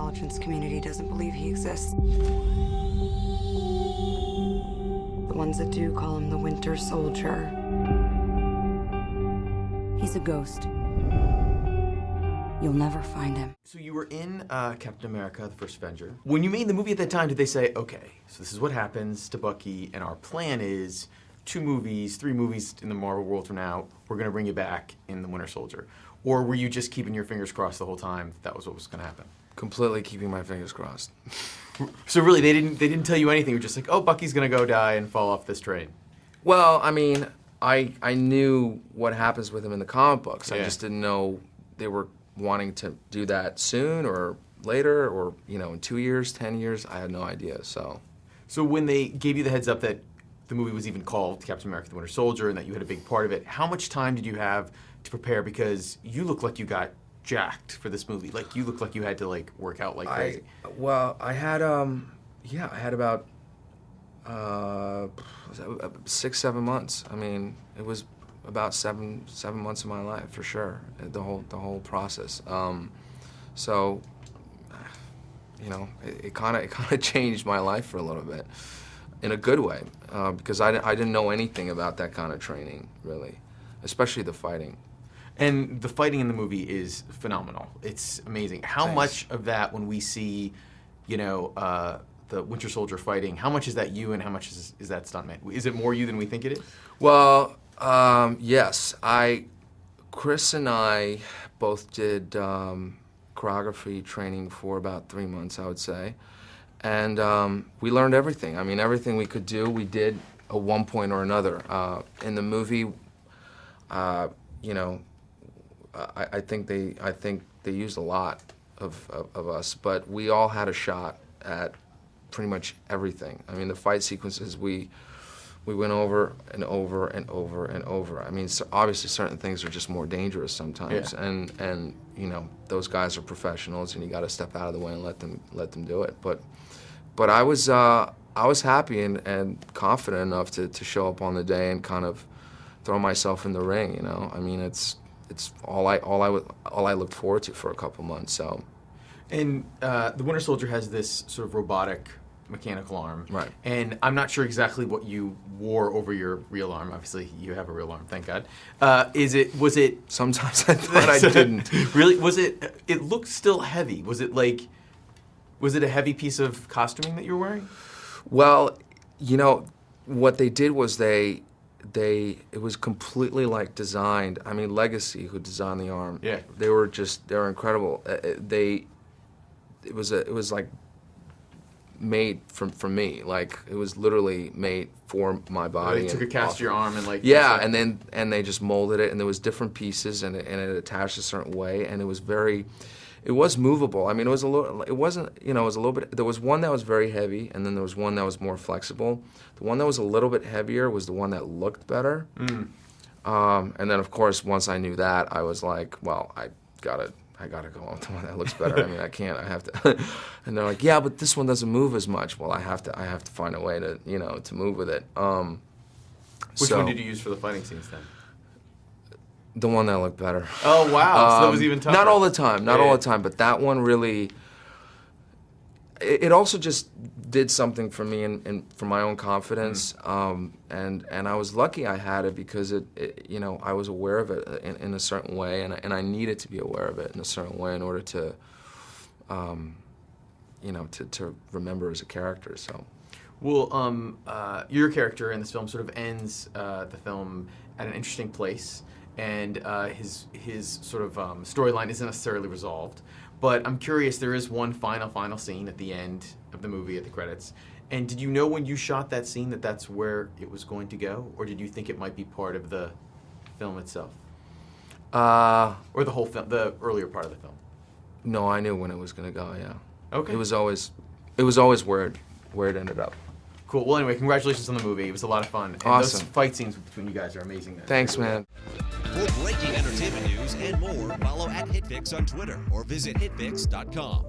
intelligence community doesn't believe he exists. The ones that do call him the Winter Soldier. He's a ghost. You'll never find him. So you were in Captain America, the First Avenger. When you made the movie at that time, did they say, okay, so this is what happens to Bucky, and our plan is 2 movies, 3 movies in the Marvel world from now, we're gonna bring you back in the Winter Soldier? Or were you just keeping your fingers crossed the whole time that was what was gonna happen? Completely keeping my fingers crossed. So really, they didn't tell you anything, you were just like, oh, Bucky's gonna go die and fall off this train. Well, I mean, I knew what happens with him in the comic books. Yeah. I just didn't know they were wanting to do that soon or later or, you know, in 2 years, 10 years. I had no idea, so. So when they gave you the heads up that the movie was even called Captain America the Winter Soldier and that you had a big part of it, how much time did you have to prepare? Because you look like you got jacked for this movie. Like, you look like you had to, like, work out like crazy. I had about 6-7 months. I mean, it was about seven months of my life for sure. The whole process. So, you know, it kind of changed my life for a little bit, in a good way, because I didn't know anything about that kind of training really, especially the fighting. And the fighting in the movie is phenomenal. It's amazing. How Thanks. much of that, when we see, you know, the Winter Soldier fighting, how much is that you and how much is that stuntman? Is it more you than we think it is? Well, yes. Chris and I both did choreography training for about 3 months, I would say. And we learned everything. I mean, everything we could do, we did at one point or another. In the movie, you know, I think they used a lot of us, but we all had a shot at pretty much everything. I mean, the fight sequences, we went over and over and over and over. I mean, so obviously certain things are just more dangerous sometimes, yeah. and you know, those guys are professionals, and you got to step out of the way and let them do it. But I was happy and confident enough to show up on the day and kind of throw myself in the ring. You know, I mean, it's all I looked forward to for a couple months. So. And the Winter Soldier has this sort of robotic mechanical arm. Right. And I'm not sure exactly what you wore over your real arm. Obviously, you have a real arm, thank God. Was it... Sometimes I thought I didn't. Really? It looked still heavy. Was it a heavy piece of costuming that you were wearing? Well, you know, what they did was it was completely like designed. I mean, Legacy, who designed the arm, yeah, they were incredible. It was like made for me. Like, it was literally made for my body. They took a cast of your arm and like... Yeah, and they just molded it, and there was different pieces, and it attached a certain way, and it was movable. I mean, it wasn't, you know, it was a little bit, there was one that was very heavy, and then there was one that was more flexible. The one that was a little bit heavier was the one that looked better. Mm. And then, of course, once I knew that, I was like, well, I gotta go on with the one that looks better. I mean, I can't, I have to. And they're like, yeah, but this one doesn't move as much. Well, I have to find a way to, you know, to move with it. Which one did you use for the fighting scenes then? The one that looked better. Oh, wow. So that was even tougher. Not all the time, all the time, but that one really, it also just did something for me and for my own confidence. And I was lucky I had it because it you know, I was aware of it in a certain way, and I needed to be aware of it in a certain way in order to, you know, to remember as a character, so. Well, your character in this film sort of ends the film at an interesting place. And his sort of storyline isn't necessarily resolved. But I'm curious, there is one final scene at the end of the movie, at the credits. And did you know when you shot that scene that that's where it was going to go? Or did you think it might be part of the film itself? Or the whole film, the earlier part of the film? No, I knew when it was going to go, yeah. Okay. It was always where it ended up. Cool. Well, anyway, congratulations on the movie. It was a lot of fun. And awesome. Those fight scenes between you guys are amazing. Thanks, man. For breaking entertainment news and more, follow @HitFix on Twitter or visit hitfix.com.